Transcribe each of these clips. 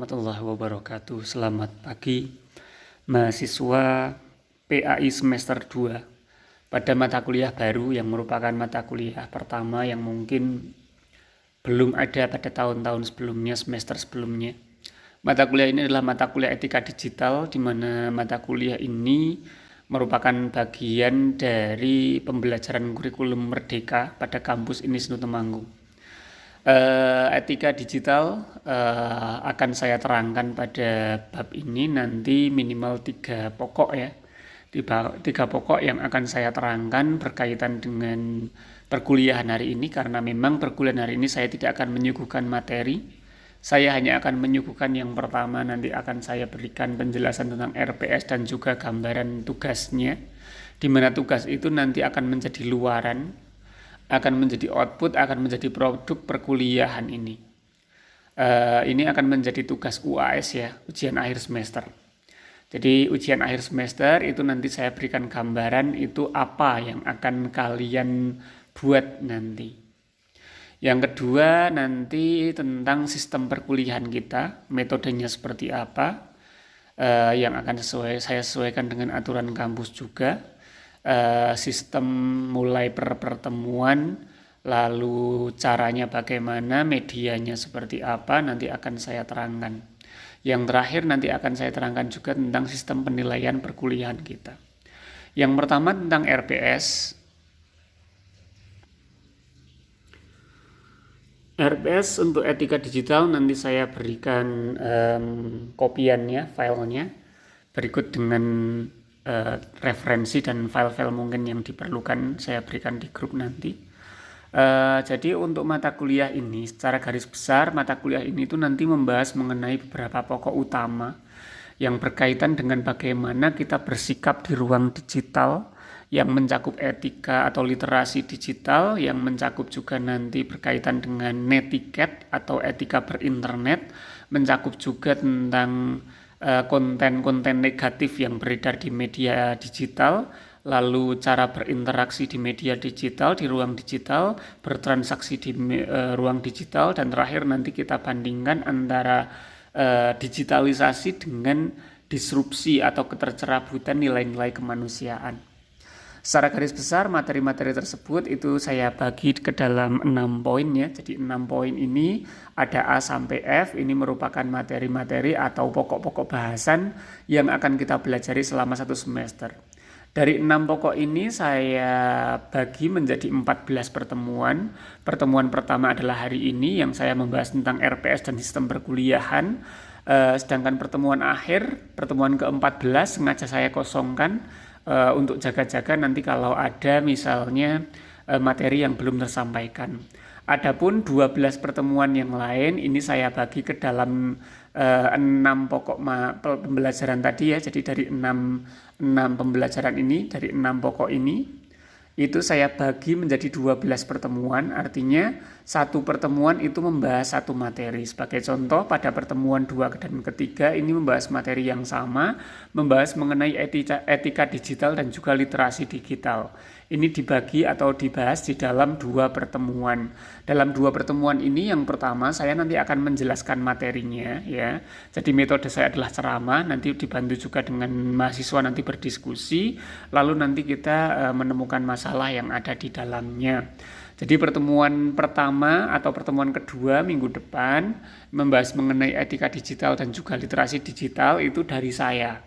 warahmatullahi wabarakatuh. Selamat pagi mahasiswa PAI semester 2 pada mata kuliah baru yang merupakan mata kuliah pertama yang mungkin belum ada pada tahun-tahun sebelumnya, semester sebelumnya. Mata kuliah ini adalah mata kuliah etika digital, di mana mata kuliah ini merupakan bagian dari pembelajaran kurikulum merdeka pada kampus Unisnu Temanggung. Etika digital akan saya terangkan pada bab ini nanti minimal 3 pokok ya. 3 pokok yang akan saya terangkan berkaitan dengan perkuliahan hari ini, karena memang perkuliahan hari ini saya tidak akan menyuguhkan materi. Saya hanya akan menyuguhkan yang pertama, nanti akan saya berikan penjelasan tentang RPS dan juga gambaran tugasnya, di mana tugas itu nanti akan menjadi luaran, akan menjadi output, akan menjadi produk perkuliahan ini. Ini akan menjadi tugas UAS ya, ujian akhir semester. Jadi ujian akhir semester itu nanti saya berikan gambaran itu apa yang akan kalian buat nanti. Yang kedua nanti tentang sistem perkuliahan kita, metodenya seperti apa, yang akan saya sesuaikan dengan aturan kampus juga. Sistem mulai pertemuan, lalu caranya bagaimana, medianya seperti apa, nanti akan saya terangkan. Yang terakhir nanti akan saya terangkan juga tentang sistem penilaian perkuliahan kita. Yang pertama tentang RPS. RPS untuk etika digital nanti saya berikan kopiannya, filenya, berikut dengan referensi dan file-file mungkin yang diperlukan saya berikan di grup nanti. Jadi untuk mata kuliah ini secara garis besar, mata kuliah ini tuh nanti membahas mengenai beberapa pokok utama yang berkaitan dengan bagaimana kita bersikap di ruang digital, yang mencakup etika atau literasi digital, yang mencakup juga nanti berkaitan dengan netiquette atau etika berinternet, mencakup juga tentang konten-konten negatif yang beredar di media digital, lalu cara berinteraksi di media digital, di ruang digital, bertransaksi di ruang digital, dan terakhir nanti kita bandingkan antara digitalisasi dengan disrupsi atau ketercerabutan nilai-nilai kemanusiaan. Secara garis besar materi-materi tersebut itu saya bagi ke dalam 6 poin ya. Jadi 6 poin ini ada A sampai F, ini merupakan materi-materi atau pokok-pokok bahasan yang akan kita pelajari selama 1 semester. Dari 6 pokok ini saya bagi menjadi 14 pertemuan. Pertemuan pertama adalah hari ini yang saya membahas tentang RPS dan sistem perkuliahan. Sedangkan pertemuan akhir, pertemuan ke-14 sengaja saya kosongkan untuk jaga-jaga nanti kalau ada misalnya materi yang belum tersampaikan. Adapun 12 pertemuan yang lain ini saya bagi ke dalam 6 pokok pembelajaran tadi ya. Jadi dari 6 pembelajaran ini, dari 6 pokok ini itu saya bagi menjadi 12 pertemuan, artinya satu pertemuan itu membahas satu materi. Sebagai contoh pada pertemuan 2 dan ketiga ini membahas materi yang sama, membahas mengenai etika digital dan juga literasi digital. Ini dibagi atau dibahas di dalam 2 pertemuan. Dalam 2 pertemuan ini yang pertama saya nanti akan menjelaskan materinya ya. Jadi metode saya adalah ceramah, nanti dibantu juga dengan mahasiswa nanti berdiskusi, lalu nanti kita menemukan masalah yang ada di dalamnya. Jadi pertemuan pertama atau pertemuan kedua minggu depan membahas mengenai etika digital dan juga literasi digital itu dari saya.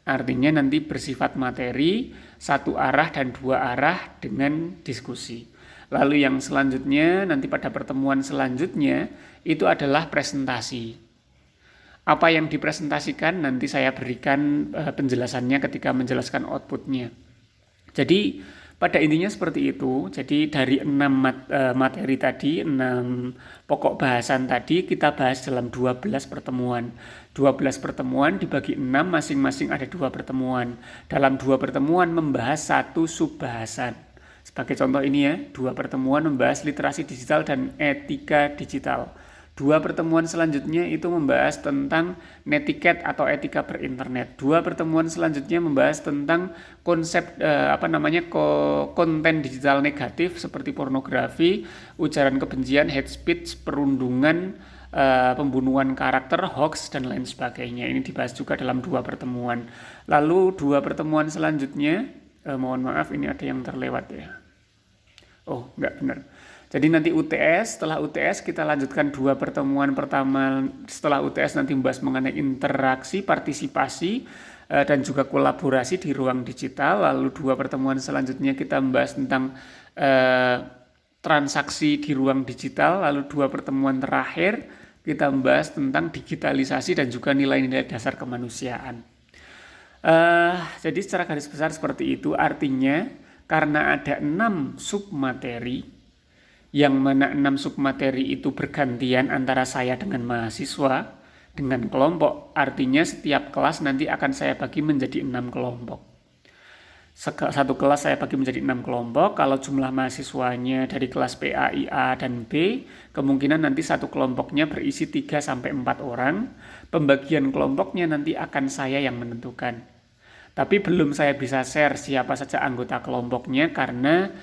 Artinya nanti bersifat materi, 1 arah dan 2 arah dengan diskusi. Lalu yang selanjutnya nanti pada pertemuan selanjutnya itu adalah presentasi. Apa yang dipresentasikan nanti saya berikan penjelasannya ketika menjelaskan outputnya. Jadi pada intinya seperti itu. Jadi dari 6 materi tadi, 6 pokok bahasan tadi kita bahas dalam 12 pertemuan. 12 pertemuan dibagi 6, masing-masing ada 2 pertemuan. Dalam 2 pertemuan membahas 1 subbahasan. Sebagai contoh ini ya, 2 pertemuan membahas literasi digital dan etika digital. 2 pertemuan selanjutnya itu membahas tentang netiquette atau etika berinternet. 2 pertemuan selanjutnya membahas tentang konsep konten digital negatif seperti pornografi, ujaran kebencian, hate speech, perundungan, pembunuhan karakter, hoax, dan lain sebagainya. Ini dibahas juga dalam 2 pertemuan. Lalu 2 pertemuan selanjutnya, mohon maaf ini ada yang terlewat ya. Oh, enggak benar. Jadi nanti UTS, setelah UTS kita lanjutkan 2 pertemuan pertama. Setelah UTS nanti membahas mengenai interaksi, partisipasi, dan juga kolaborasi di ruang digital. Lalu 2 pertemuan selanjutnya kita membahas tentang transaksi di ruang digital. Lalu 2 pertemuan terakhir kita membahas tentang digitalisasi dan juga nilai-nilai dasar kemanusiaan. Jadi secara garis besar seperti itu, artinya karena ada 6 submateri, yang mana 6 submateri itu bergantian antara saya dengan mahasiswa, dengan kelompok. Artinya setiap kelas nanti akan saya bagi menjadi 6 kelompok. Satu kelas saya bagi menjadi 6 kelompok. Kalau jumlah mahasiswanya dari kelas PA, IA, dan B, kemungkinan nanti satu kelompoknya berisi 3-4 orang. Pembagian kelompoknya nanti akan saya yang menentukan. Tapi belum saya bisa share siapa saja anggota kelompoknya karena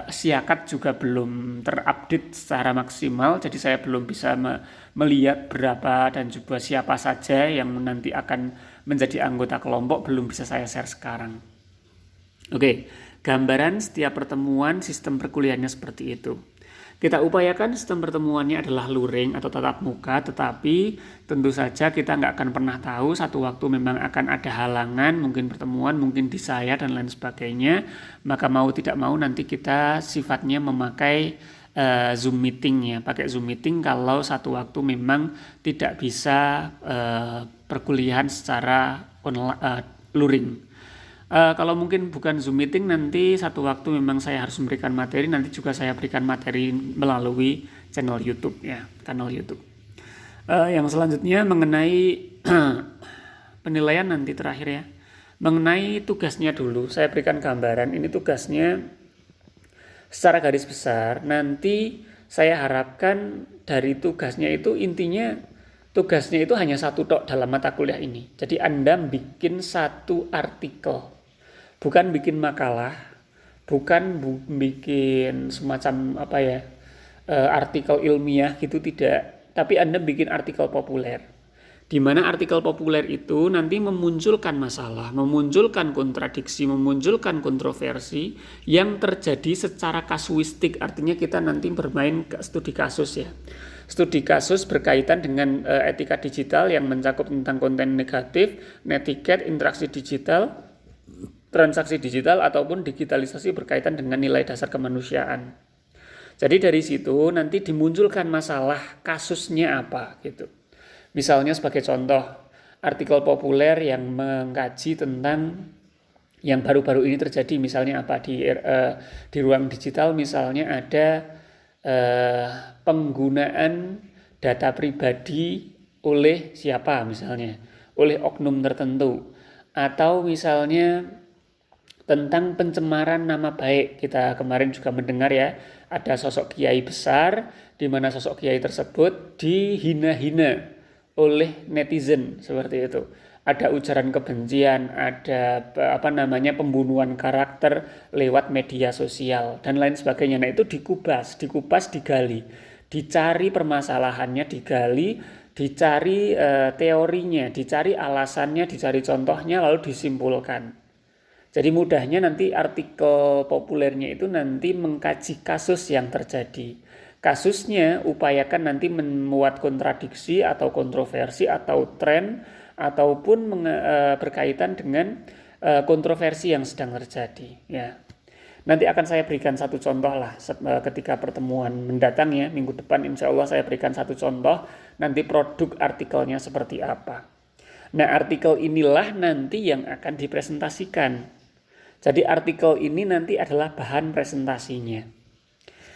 Siakat juga belum terupdate secara maksimal, jadi saya belum bisa melihat berapa dan juga siapa saja yang nanti akan menjadi anggota kelompok, belum bisa saya share sekarang. Oke, gambaran setiap pertemuan sistem perkuliahannya seperti itu. Kita upayakan sistem pertemuannya adalah luring atau tatap muka, tetapi tentu saja kita nggak akan pernah tahu, satu waktu memang akan ada halangan, mungkin pertemuan, mungkin di saya dan lain sebagainya, maka mau tidak mau nanti kita sifatnya memakai Zoom meeting ya, pakai Zoom meeting kalau satu waktu memang tidak bisa perkuliahan secara luring. Kalau mungkin bukan Zoom meeting, nanti satu waktu memang saya harus memberikan materi, nanti juga saya berikan materi melalui channel YouTube ya, kanal YouTube. Yang selanjutnya mengenai penilaian nanti terakhir ya. Mengenai tugasnya dulu, saya berikan gambaran. Ini tugasnya secara garis besar. Nanti saya harapkan dari tugasnya itu intinya tugasnya itu hanya satu tok dalam mata kuliah ini. Jadi Anda bikin satu artikel. Bukan bikin makalah, bukan bikin semacam artikel ilmiah gitu, tidak. Tapi Anda bikin artikel populer. Di mana artikel populer itu nanti memunculkan masalah, memunculkan kontradiksi, memunculkan kontroversi yang terjadi secara kasuistik. Artinya kita nanti bermain studi kasus ya. Studi kasus berkaitan dengan etika digital yang mencakup tentang konten negatif, netiquette, interaksi digital, transaksi digital, ataupun digitalisasi berkaitan dengan nilai dasar kemanusiaan. Jadi dari situ nanti dimunculkan masalah kasusnya apa gitu. Misalnya sebagai contoh, artikel populer yang mengkaji tentang yang baru-baru ini terjadi, misalnya apa di ruang digital, misalnya ada penggunaan data pribadi oleh siapa, misalnya oleh oknum tertentu, atau misalnya tentang pencemaran nama baik. Kita kemarin juga mendengar ya, ada sosok kiai besar di mana sosok kiai tersebut dihina-hina oleh netizen seperti itu. Ada ujaran kebencian, ada pembunuhan karakter lewat media sosial dan lain sebagainya. Nah, itu dikupas, digali, dicari permasalahannya, dicari teorinya, dicari alasannya, dicari contohnya, lalu disimpulkan. Jadi mudahnya nanti artikel populernya itu nanti mengkaji kasus yang terjadi. Kasusnya upayakan nanti memuat kontradiksi atau kontroversi atau tren ataupun berkaitan dengan kontroversi yang sedang terjadi. Ya. Nanti akan saya berikan satu contoh lah ketika pertemuan mendatang ya, minggu depan insya Allah saya berikan satu contoh nanti produk artikelnya seperti apa. Nah, artikel inilah nanti yang akan dipresentasikan. Jadi artikel ini nanti adalah bahan presentasinya.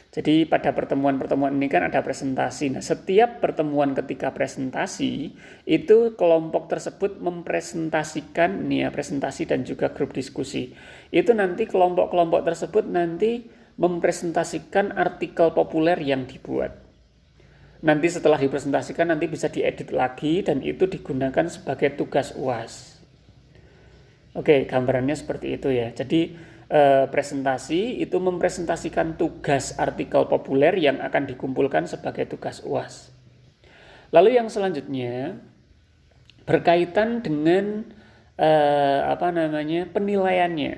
Jadi pada pertemuan-pertemuan ini kan ada presentasi. Nah, setiap pertemuan ketika presentasi itu kelompok tersebut mempresentasikan presentasi dan juga grup diskusi. Itu nanti kelompok-kelompok tersebut nanti mempresentasikan artikel populer yang dibuat. Nanti setelah dipresentasikan nanti bisa diedit lagi dan itu digunakan sebagai tugas UAS. Oke, gambarannya seperti itu ya. Jadi presentasi itu mempresentasikan tugas artikel populer yang akan dikumpulkan sebagai tugas UAS. Lalu yang selanjutnya berkaitan dengan penilaiannya.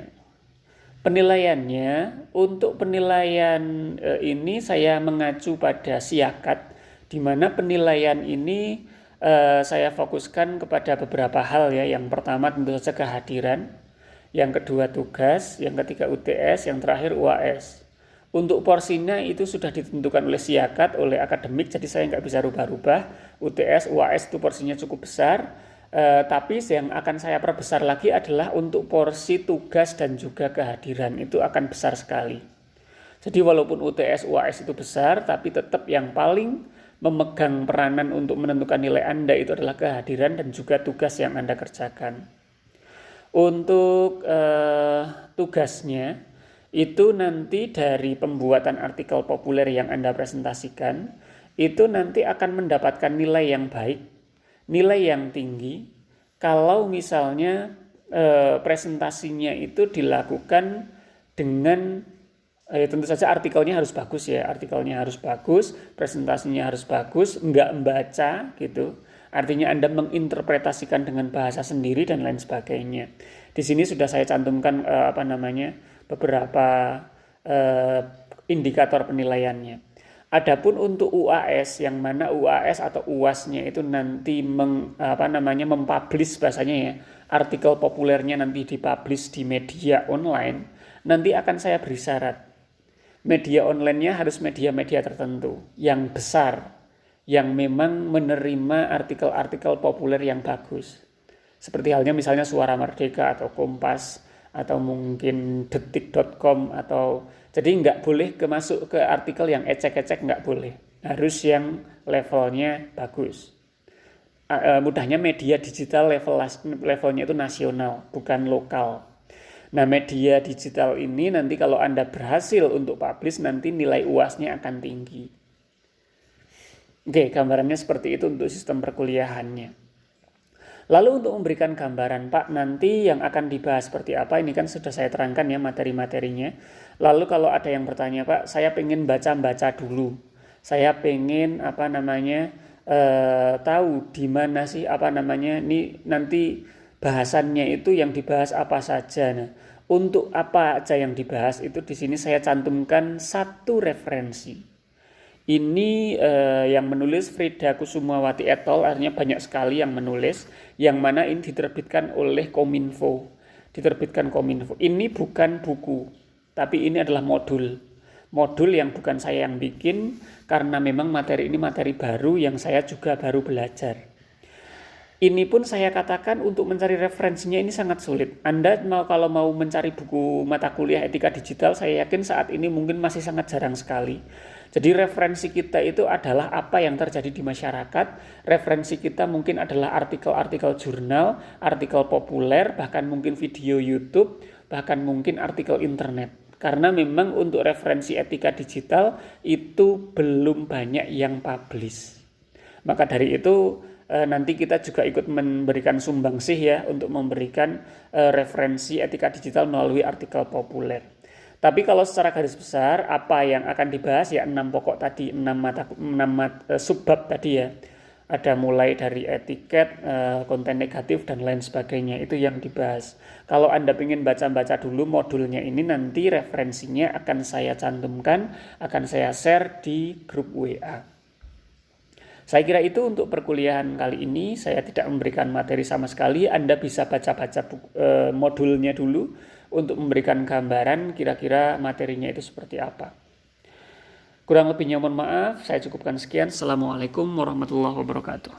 Penilaiannya, untuk penilaian ini saya mengacu pada siakat, di mana penilaian ini saya fokuskan kepada beberapa hal ya. Yang pertama tentu saja kehadiran, yang kedua tugas, yang ketiga UTS, yang terakhir UAS. Untuk porsinya itu sudah ditentukan oleh siakat, oleh akademik, jadi saya nggak bisa rubah-rubah. UTS, UAS itu porsinya cukup besar. Tapi yang akan saya perbesar lagi adalah untuk porsi tugas dan juga kehadiran, itu akan besar sekali. Jadi walaupun UTS, UAS itu besar, tapi tetap yang paling memegang peranan untuk menentukan nilai Anda itu adalah kehadiran dan juga tugas yang Anda kerjakan. Untuk tugasnya, itu nanti dari pembuatan artikel populer yang Anda presentasikan, itu nanti akan mendapatkan nilai yang baik, nilai yang tinggi kalau misalnya presentasinya itu dilakukan dengan tentu saja artikelnya harus bagus ya, artikelnya harus bagus, presentasinya harus bagus, enggak membaca gitu. Artinya Anda menginterpretasikan dengan bahasa sendiri dan lain sebagainya. Di sini sudah saya cantumkan beberapa indikator penilaiannya. Adapun untuk UAS, yang mana UAS atau UAS-nya itu nanti mempublish bahasanya ya, artikel populernya nanti dipublish di media online, nanti akan saya beri syarat. Media online-nya harus media-media tertentu yang besar, yang memang menerima artikel-artikel populer yang bagus. Seperti halnya misalnya Suara Merdeka atau Kompas atau mungkin detik.com atau jadi nggak boleh masuk ke artikel yang ecek-ecek, nggak boleh. Harus yang levelnya bagus. Mudahnya media digital levelnya itu nasional, bukan lokal. Nah, media digital ini nanti kalau Anda berhasil untuk publish, nanti nilai UAS-nya akan tinggi. Oke, gambarannya seperti itu untuk sistem perkuliahannya. Lalu untuk memberikan gambaran, Pak, nanti yang akan dibahas seperti apa, ini kan sudah saya terangkan ya materi-materinya. Lalu kalau ada yang bertanya, Pak, saya pengen baca-baca dulu. Saya pengen tahu di mana sih ini nanti bahasannya itu yang dibahas apa saja. Nah, untuk apa aja yang dibahas itu di sini saya cantumkan satu referensi. Ini yang menulis Frida Kusumawati et al. Artinya banyak sekali yang menulis, yang mana ini diterbitkan oleh Kominfo. Ini bukan buku, tapi ini adalah modul. Modul yang bukan saya yang bikin, karena memang materi ini materi baru yang saya juga baru belajar. Ini pun saya katakan untuk mencari referensinya ini sangat sulit. Anda kalau mau mencari buku mata kuliah etika digital, saya yakin saat ini mungkin masih sangat jarang sekali. Jadi referensi kita itu adalah apa yang terjadi di masyarakat. Referensi kita mungkin adalah artikel-artikel jurnal, artikel populer, bahkan mungkin video YouTube, bahkan mungkin artikel internet. Karena memang untuk referensi etika digital itu belum banyak yang publish. Maka dari itu nanti kita juga ikut memberikan sumbangsih ya untuk memberikan referensi etika digital melalui artikel populer. Tapi kalau secara garis besar apa yang akan dibahas ya 6 pokok tadi, 6 subbab tadi ya. Ada mulai dari etiket, konten negatif dan lain sebagainya, itu yang dibahas. Kalau Anda ingin baca-baca dulu modulnya ini, nanti referensinya akan saya cantumkan, akan saya share di grup WA. Saya kira itu untuk perkuliahan kali ini. Saya tidak memberikan materi sama sekali. Anda bisa baca-baca modulnya dulu untuk memberikan gambaran kira-kira materinya itu seperti apa. Kurang lebihnya mohon maaf, saya cukupkan sekian. Assalamualaikum warahmatullahi wabarakatuh.